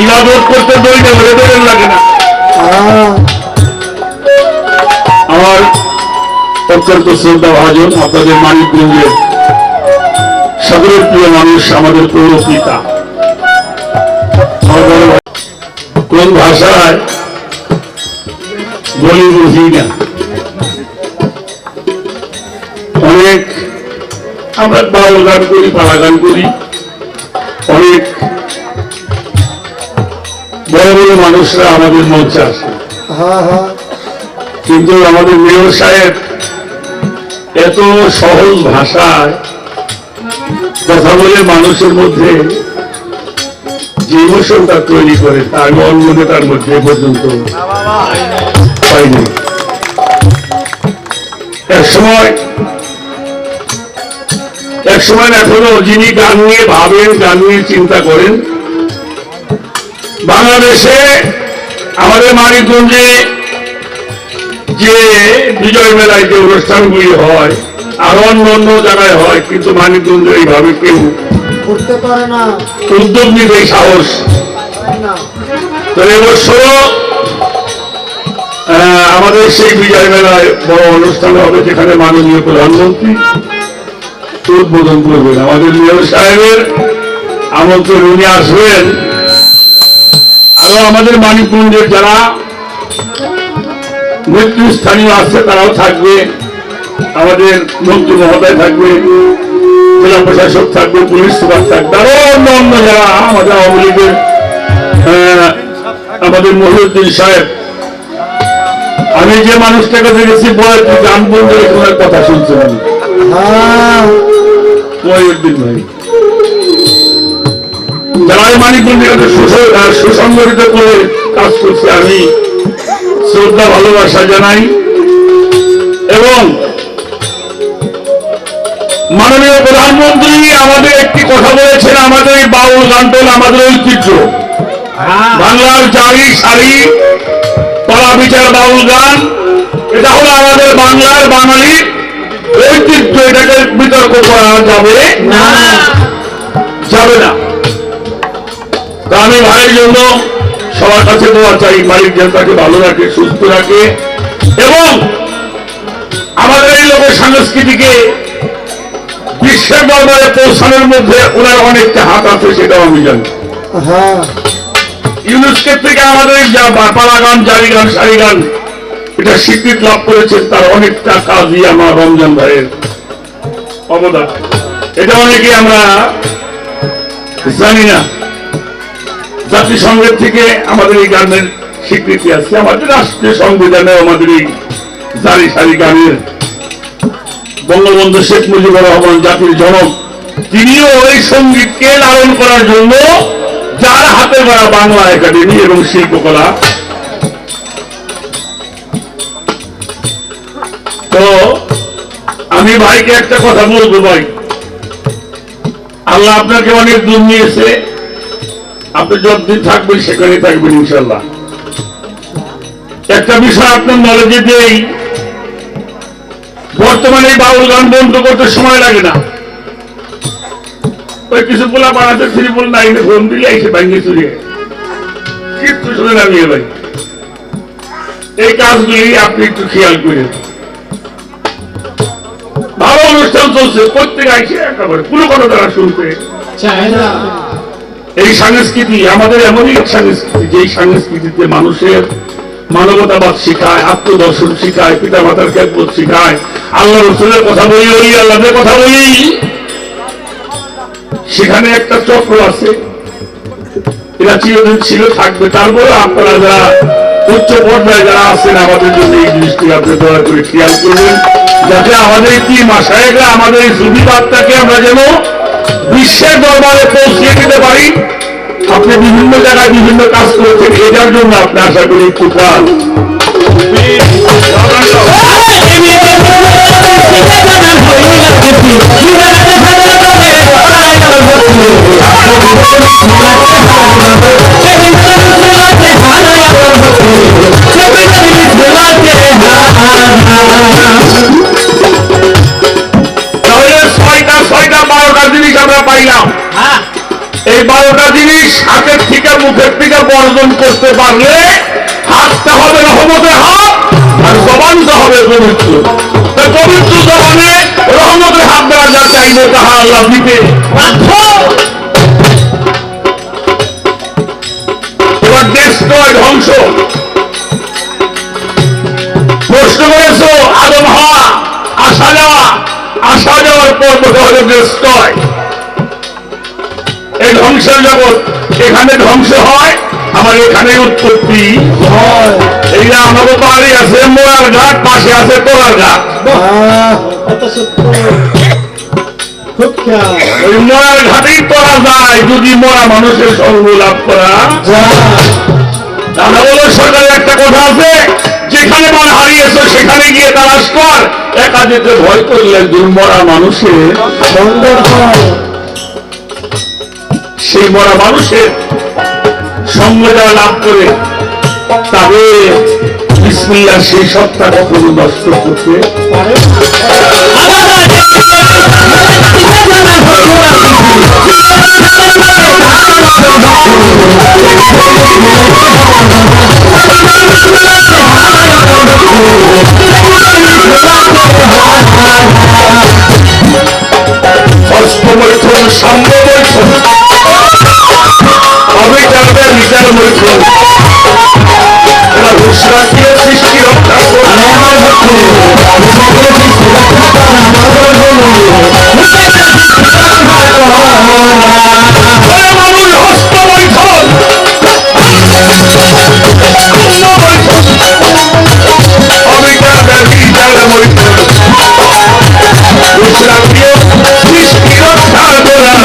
ইবাদত করতে দইতে ভরে দেবেন লাগে না। আমার অত্যন্ত শ্রদ্ধা ভাজন আপনাদের মানিকগঞ্জের সকলের প্রিয় মানুষ, আমাদের পৌর পিতা, কোন ভাষায় বলি বুঝি না। অনেক আমরা বাউল গান করি, পাড়া গান করি, অনেক বড় বড় মানুষরা আমাদের মঞ্চে আসে, কিন্তু আমাদের মেয়র সাহেব এত সহজ ভাষায় কথা বলে মানুষের মধ্যে যে ইমোশনটা তৈরি করে তার মনে তার মধ্যে পর্যন্ত পাইনি। এক সময় এখনো যিনি গান নিয়ে ভাবেন, গান নিয়ে চিন্তা করেন, বাংলাদেশে আমাদের মানিকগঞ্জে যে বিজয় মেলায় যে অনুষ্ঠানগুলি হয় আর অন্য জায়গায় হয়, কিন্তু মানিকগঞ্জে এইভাবে কেউ করতে পারে না, উদ্যোগ নিবে সাহস। তো এবছর আমাদের সেই বিজয় মেলায় বড় অনুষ্ঠান হবে, যেখানে মাননীয় প্রধানমন্ত্রী উদ্বোধন করবেন। আমাদের মেয়র সাহেবের আমন্ত্রণ, উনি আসবেন। আরো আমাদের মানিকগঞ্জের যারা নেতৃস্থানীয় আছে তারাও থাকবে, আমাদের মন্ত্রী মহোদয় থাকবে, জেলা প্রশাসক থাকবে, পুলিশ সুপার থাকবে, আরো অন্য যারা আমাদের আওয়ামী লীগের আমাদের মহিউদ্দিন সাহেব। আমি যে মানুষটাকে দেখেছি বয়স গান বন্ধু এখানে কথা শুনছেন, মহিউদ্দিন ভাই, যারা মানিকগঞ্জের সুসংগঠিত করে কাজ করছে, আমি শ্রদ্ধা ভালোবাসা জানাই। এবং মাননীয় প্রধানমন্ত্রী আমাদের একটি কথা বলেছেন, আমাদের এই বাউল গানটা হলো আমাদের ঐতিহ্য। বাংলার জারি সারি কলা বিচার বাউল গান, এটা হলো আমাদের বাংলার বাঙালির ঐতিহ্য। এটাকে বিতর্ক করা যাবে না, যাবে না। তা আমি ভাইয়ের জন্য সবার কাছে দোয়া চাই, মালিক যেন তাকে ভালো রাখে, সুস্থ রাখে, এবং আমাদের এই লোক সংস্কৃতিকে বিশ্বের দরবারে পৌঁছানোর মধ্যে ওনার অনেকটা হাত আছে, সেটাও আমি জানি। হ্যাঁ, ইউনেস্কো থেকে আমাদের যা পালা গান, জারি গান, সারি গান, এটা স্বীকৃতি লাভ করেছে, তার অনেকটা কাজই আমার রমজান ভাইয়ের অবদান। এটা অনেকে আমরা জানি না। জাতিসংঘের থেকে আমাদের এই গানের স্বীকৃতি আছে, আমাদের রাষ্ট্রীয় সংবিধানে আমাদের এই জারি সারি গানের বঙ্গবন্ধু শেখ মুজিবুর রহমান জাতির জনক, তিনিও এই সঙ্গীতকে লালন করার জন্য যার হাতে গড়া বাংলা একাডেমি এবং শিল্পকলা। তো আমি ভাইকে একটা কথা বলবো, ভাই আল্লাহ আপনাকে অনেক দূর নিয়েছে, আপনি যতদিন থাকবেন সেখানে থাকবেন ইনশাল্লাহ। একটা বিষয় আপনার নলেজে দেই, বর্তমানে বাউল গান বন্ধ করতে সময় লাগে না। ওই কিছু পোলা বানাতে ফিরি বল না, ফোন দিলে এসে ভাঙিয়ে চুরিয়ে কিন্তু শুনে নামিয়ে ভাই, এই কাজগুলি আপনি একটু খেয়াল করেন। ভালো অনুষ্ঠান চলছে, প্রত্যেক আইসে একেবারে পুরো কথা তারা শুনতে চায় না। এই সংস্কৃতি আমাদের এমনই এক সংস্কৃতি, যে সংস্কৃতিতে মানুষের মানবতাবাদ শিখায়, আত্মদর্শন শিখায়, পিতা মাতার খ্যাতবোধ শিখায়, আল্লাহ রসুলের কথা বলি, ওই আল্লাহদের কথা বলি। সেখানে একটা চক্র আছে, এরা চিরদিন ছিল, থাকবে। তারপরে আপনারা যারা উচ্চ পর্যায়ে যারা আছেন, আমাদের জন্য এই জিনিসটি আপনি দয়া করে খেয়াল করবেন, যাতে আমাদের কি মাসায়েকরা আমাদের এই সুবিধাটাকে আমরা যেন বিশ্বের দরবারে পৌঁছিয়ে দিতে পারি। আপনি বিভিন্ন জায়গায় বিভিন্ন কাজ করেছেন, এটার জন্য আপনি আশা করি একটু কাজ তাহলে ছয়টা 12টা জিনিস আমরা পাইলাম। এই 12টা জিনিস হাতের থেকে মুখের থেকে বর্জন করতে পারলে হাতটা হবে রহমতের হাত, আর জবানটা হবে পবিত্র। পবিত্র জবানে রহমতের হাত দেওয়া যা চাইবে তাহা আল্লাহ দিতে বাধ্য। এবার দেশটয় ধ্বংস প্রশ্ন করেছ, আদম হওয়া, আসা যাওয়া, আসা যাওয়ার পর হলো দেশটয়। এই ধ্বংসের জগৎ, এখানে ধ্বংস হয়, আমার এখানে উৎপত্তি হয়। এই যে আমাদের বাড়ি আছে মোড়ার ঘাট, পাশে আছে তোলার ঘাট। কত সত্য, খুব খেয়াল। ওই মোড়ার ঘাটেই তোলা যায় যদি মোড়া মানুষের সঙ্গ লাভ করা যায়। দাদা বলো, সরকারের একটা কথা আছে, যেখানে মন হারিয়েছে সেখানে গিয়ে তালাশ কর। একা যেতে ভয় করলে একজন মরা মানুষের সুন্দর হয়। সেই মরা মানুষের সঙ্গ যারা লাভ করে, তবে বিসমিল্লাহ সেই সত্তা কখনো নষ্ট করতে পারে হস্তমৈথুন, সাম্যমৈথুন, অবিচারের বিচার মৈথুন, এরা ঘোষণা দিয়ে সৃষ্টি রক্ষা মানুষ হস্তমৈথুন, অবিচারের বিচার মৈথুন, ঘোষণা দিয়ে সৃষ্টি রক্ষা করা।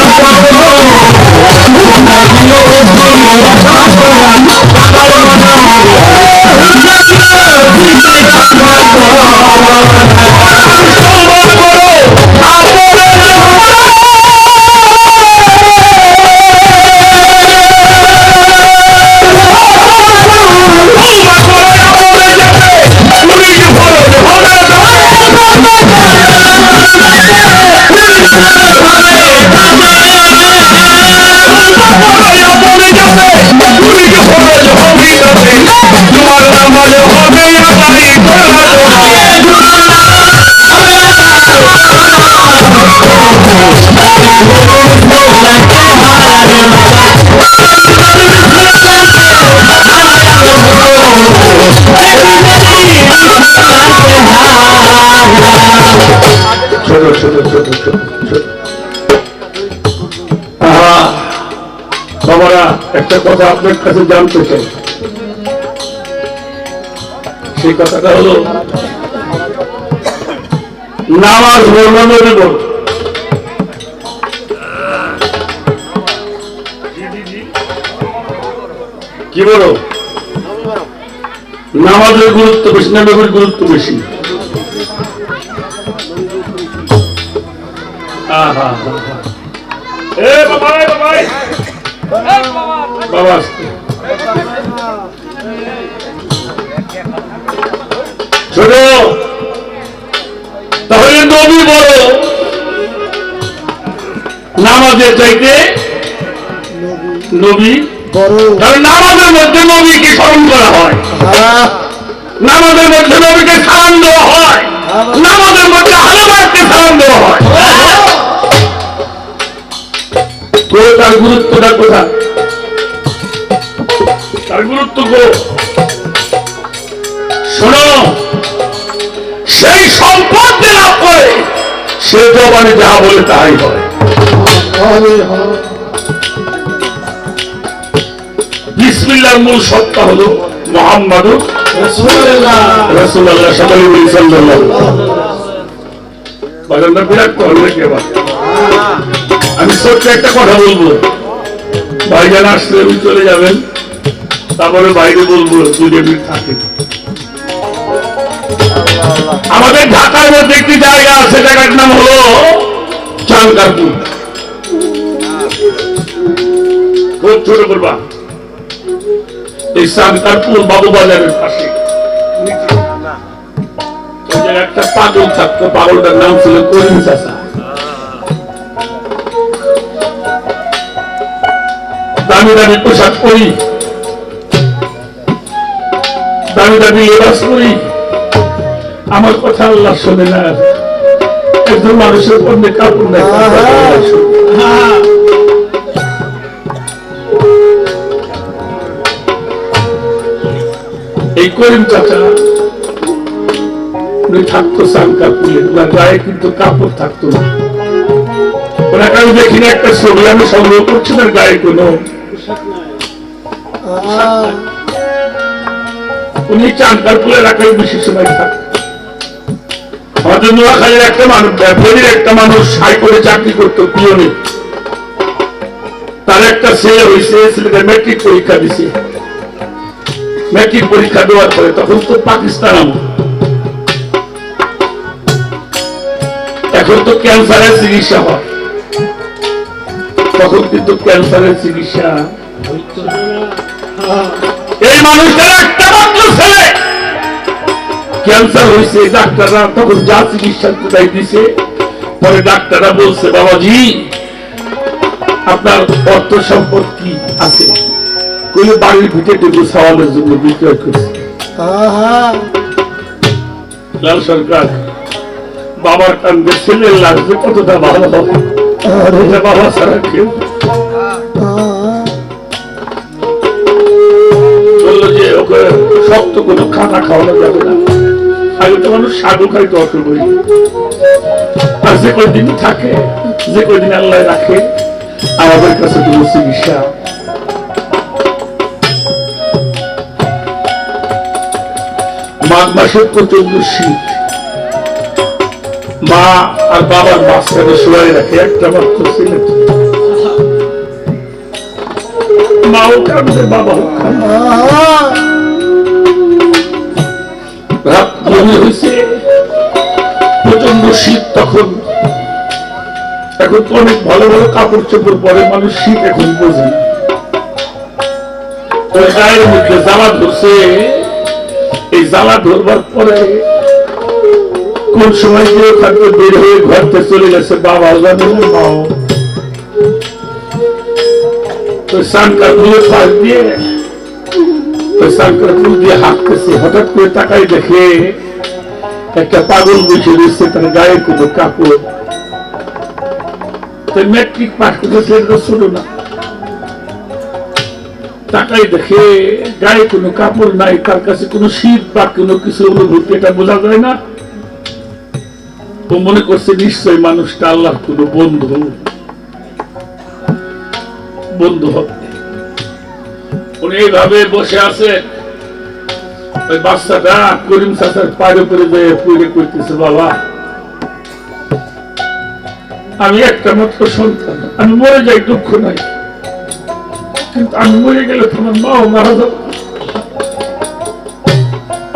ছোট ছোট ছোট ছোট ছোট বাবারা, একটা কথা আপনার কাছে জানতে চাই। সেই কথাটা হলো নামাজ বর্ণনের উপর কি বলো, নামাজের গুরুত্ব বেশি না নবীর গুরুত্ব বেশি? বাবা ছোট, তাহলে নবী বড় নামাজের চাইতে নবী বড়। কারণ নামাজের মধ্যে নবীকে স্মরণ করা হয়, নামাজের মধ্যে নবীকে সালাম দেওয়া হয়, নামাজের মধ্যে হালামাতকে সালাম দেওয়া হয়। তার গুরুত্বটা কোথায়? তার গুরুত্ব শোনো, সেই সম্পদ যে লাভ করে সে জবানে যা বলে তাই হয়। বিসমিল্লাহর মূল সত্তা হলো মুহাম্মাদুর রাসূলুল্লাহ। সকলে বলি সাল্লাল্লাহু আলাইহি বিরাট করলে কে বলে। আমি ছোট্ট একটা কথা বলবো, ভাইজান আসলে উনি চলে যাবেন, তারপরে বাইরে বলবো 2 মিনিট থাকে। আমাদের ঢাকার মধ্যে একটি জায়গা আছে, জায়গার নাম হলো চাঙ্গারপুর। খুব ছোট করবা, এই চাঙ্গারপুর বাবু বাজারের পাশে একটা পাগল থাকতো, পাগলটার নাম ছিল করিম চাচা। দামি দামি পোশাক পরি, দামি দামি লেবাস পরি, আমার কথা আল্লাহ শোনে না। একজন মানুষের পণ্যে কাপড় নেই, এই করিম চাচা উনি থাকতো চাঙ্গারপুরে, ওনার গায়ে কিন্তু কাপড় থাকতো না। ওনাকে আমি দেখিনি, একটা ছবি আমি সংগ্রহ করছি, তার গায়ে কোনো। উনি চাঙ্গারপুরে রাখার বেশি সময় থাকতেন। আমাদের নোয়াখালীর একটা মানুষ, ফেরির একটা মানুষ হাইকোর্টে চাকরি করতো পিওনে। তার একটা ছেলে হয়েছে, ছেলেটা ম্যাট্রিক পরীক্ষা দিছে। ম্যাট্রিক পরীক্ষা দেওয়ার পরে তখন তো পাকিস্তান আমল, এখন তো ক্যান্সারের চিকিৎসা হয়, তখন কিন্তু ক্যান্সারের চিকিৎসা। এই মানুষটার একটা মাত্র ছেলে ক্যান্সার হয়েছে, ডাক্তাররা তখন যা চিকিৎসা কোথায় দিছে, পরে ডাক্তাররা বলছে বাবাজি আপনার অর্থ সম্পদ কি আছে? কইলে বাড়ির ভিটেটুকু সওয়ালের জন্য বিক্রয় করছে। লাল সরকার বাবার কান্দে ছেলের লাগবে, কতটা ভালো হবে এটা বাবা ছাড়া কেউ। বললো যে ওকে শক্ত কোনো খানা খাওয়ানো যাবে না, আগে তো মানুষ সাধু খাইতে অসুখ হই, আর যে কয়দিন থাকে, যে কয়দিন আল্লাহ রাখে, আমাদের কাছে কোনো চিকিৎসা। মাঘ মাসের প্রচন্ড শীত, মা আর বাবার মাঝখানে শোয়াই রাখে একটা মাত্র ছেলে। মাও কাঁদবে, বাবাও কাঁদবে। রাত গভীর হয়েছে, প্রচন্ড শীত তখন। এখন তো অনেক ভালো ভালো কাপড় চোপড় পরে মানুষ, শীত এখন বোঝে না। গায়ের মধ্যে জ্বালা ধরছে, এই জ্বালা ধরবার পরে কোন সময় কেউ থাকবে বের হয়ে ঘরতে চলে গেছে, বাবা জানে না মাও। ওই সানকারপুরের পাশ দিয়ে, ওই সানকারপুর দিয়ে হাঁটতেছে, হঠাৎ করে তাকাই দেখে একটা পাগল বসে রয়েছে, তার গায়ে কোনো কাপড়। ম্যাট্রিক পাস করেছে, এটা ছোট না। তাকাই দেখে গায়ে কোনো কাপড় নাই, তার কাছে কোনো শীত বা কোনো কিছু অনুভূতি, এটা বোঝা যায় না। ও মনে করছে নিশ্চয়ই মানুষটা আল্লাহর কোনো বন্ধু বন্ধু হবে। উনি এইভাবে বসে আছে, ওই বাচ্চাটা করিম চাচার পায়ের উপরে যেয়ে পুড়ে করতেছে, বাবা আমি একটা মাত্র সন্তান, আমি মরে যাই দুঃখ নাই, কিন্তু আমি মরে গেলে তোমার মাও মারা যাবে,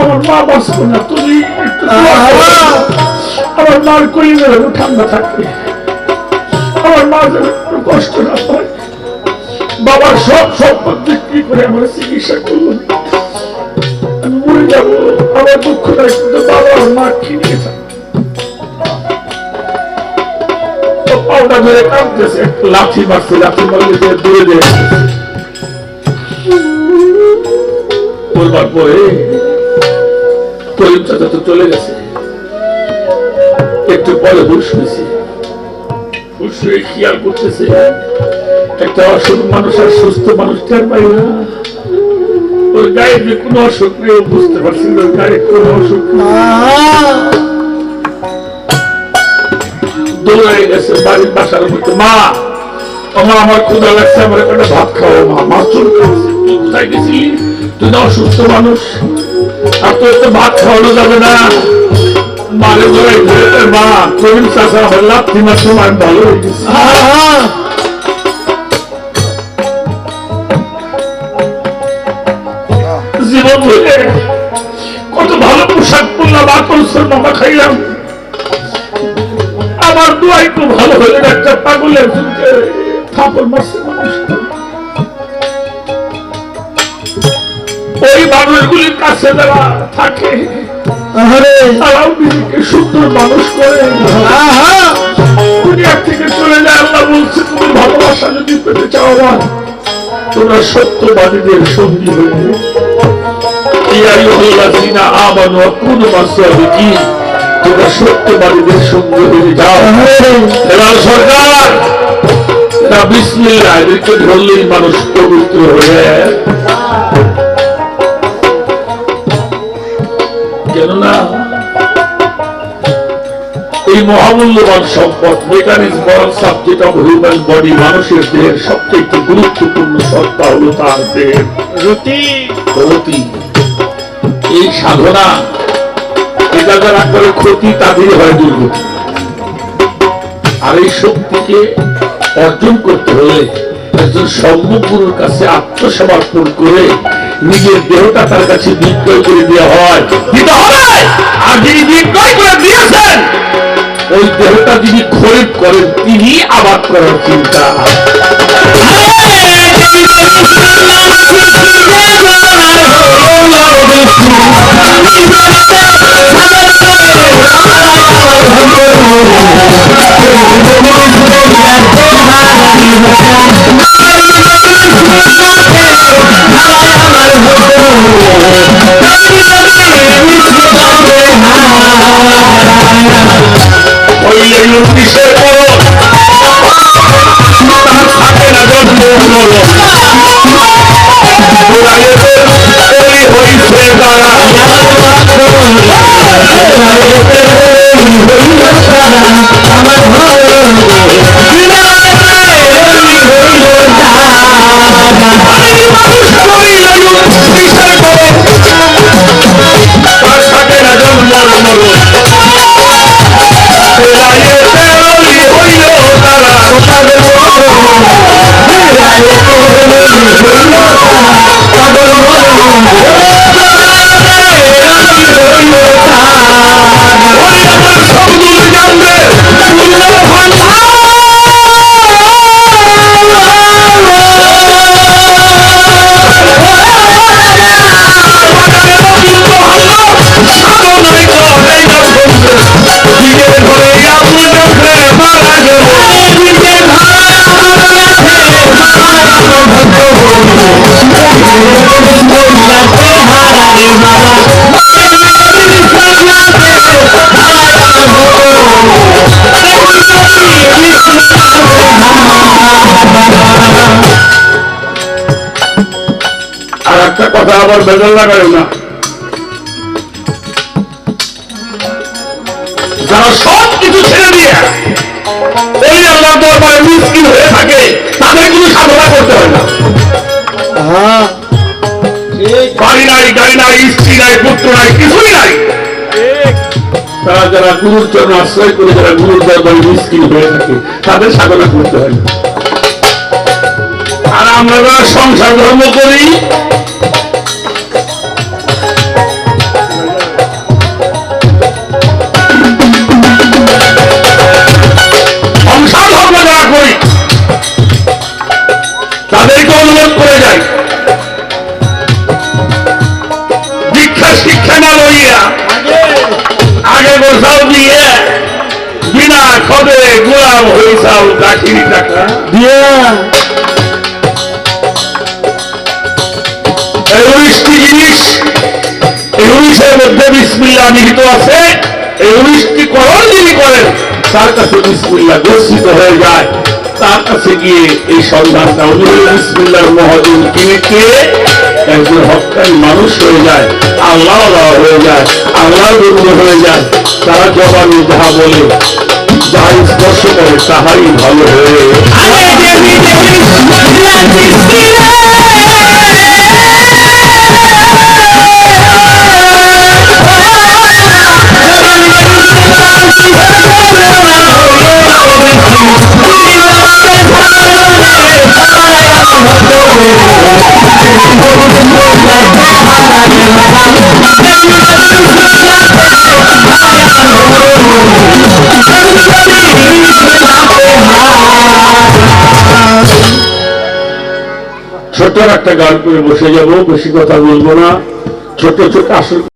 আমার মা বাঁচবো না, তুমি একটু দোয়া করো। আমার মার কলিজা যেন ঠান্ডা থাকে, আমার মা যেন একটু কষ্ট না পায়। বাবার সব সম্পদ বিক্রি করে আমার চিকিৎসা করলো, আমি মরে যাবো, আমার দুঃখ নাই, কিন্তু বাবা আর মা কি নিয়ে থাকে। পাউডা ধরে কাঁদতেছে, লাঠি মারছে, লাঠি মারলে যে দূরে দিয়ে বলবার পরে করিম চাচা তো চলে গেছে। একটু পরে হুশ হয়েছে, হুশ হয়ে খেয়াল করতেছে একটা অসুখ মানুষ আর সুস্থ মানুষ টের পাই না, ওর গায়ে যে কোনো অসুখ নেই, বুঝতে পারছি না ওর গায়ে কোনো অসুখ নেই। দৌড়ে গেছে বাড়ির বাসার মধ্যে, মা আমার ক্ষুধা লাগছে, আমার একটা ভাত খাওয়া। মা মা চলে গেছে, তুই কোথায় গেছিলি, তুই না অসুস্থ মানুষ, আর তোর তো ভাত খাওয়ানো যাবে না। মারে ধরে মা করিম চাষা হল্লা তিনার সময় ভালো হয়ে গেছে। জীবন হয়ে কত ভালো পোশাক পরলাম, আকর্ষণ মামা খাইলাম, আমার দোয়াই খুব ভালো হলে একটা পাগলের থাপড় মারছে মানুষ। ওই মানুষগুলির কাছে যারা থাকে তারাও নিজেকে সুন্দর মানুষ করে দুনিয়া থেকে চলে যায়। আল্লাহ বলছে তুমি ভালোবাসা যদি পেতে চাও আমার, তোমরা সত্যবাদীদের সঙ্গী হয়ে তোমরা সত্যবাদীদের সঙ্গে হয়ে যাও। এবার সরকার বিসমিল্লাহ এদেরকে ধরলেই মানুষ পবিত্র হয়ে, কেননা এই মহামূল্যবান সম্পদ mechanics ball subject of human body, মানুষের দেহের সবচেয়ে গুরুত্বপূর্ণ সত্তা হলো তার দেহের রতি। এই সাধনা এটা যারা করে ক্ষতি তাদের হয় দুর্গতি। আর এই শক্তিকে অর্জন করতে হলে একজন সম্মুখগুরুর কাছে আত্মসমর্পণ করে নিজের দেহটা তার কাছে বিক্রয় করে দেওয়া হয়, দিতে হবে। আর যিনি বিক্রয় করে দিয়েছেন ওই দেহটা যিনি খরিদ করেন তিনি আবাদ করার চিন্তা। আবার বেজাল লাগায় না। যারা সব কিছু ছেড়ে দিয়ে ওই আল্লাহর দরবারে মিসকিন হয়ে থাকে তাদের কোনো সাধনা করতে হয় না। হ্যাঁ ঠিক বাড়ি নাই, গাড়ি নাই, স্ত্রী নাই, পুত্র নাই, কিছুই নাই। তারা যারা গুরুর চরণ আশ্রয় করে যারা গুরুর দরবারে মিসকিন হয়ে থাকে তাদের সাধনা করতে হয় না। আর আমরা যারা সংসার ধর্ম করি সংসার ধর্ম যারা করি তাদেরকে অনুরোধ করে যাই, দীক্ষা শিক্ষা না লইয়া আগে গোসাও দিয়ে বিনা খদে গোলাম হইসাও দাখিলি টাকা দিয়ে এই 19টি জিনিস, এই 19-এর মধ্যে বিসমিল্লাহ নিহিত আছে। এই 19টি করণ যিনি করেন তার কাছে বিসমিল্লাহ গচ্ছিত হয়ে যায়। তার কাছে গিয়ে এই সন্ধানটা অনুযায়ী বিসমিল্লাহর মহাদিন কিনেকে একজন হক্কানি মানুষ হয়ে যায়, আল্লাহ হয়ে যায়, আল্লাহর বন্ধু হয়ে যায়। তারা জবানে যাহা বলে যাহা স্পর্শ করে তাহাই ভালো হয়ে ছোট একটা গান করে বসে যাব, বেশি কথা বলবো না। ছোট ছোট আসল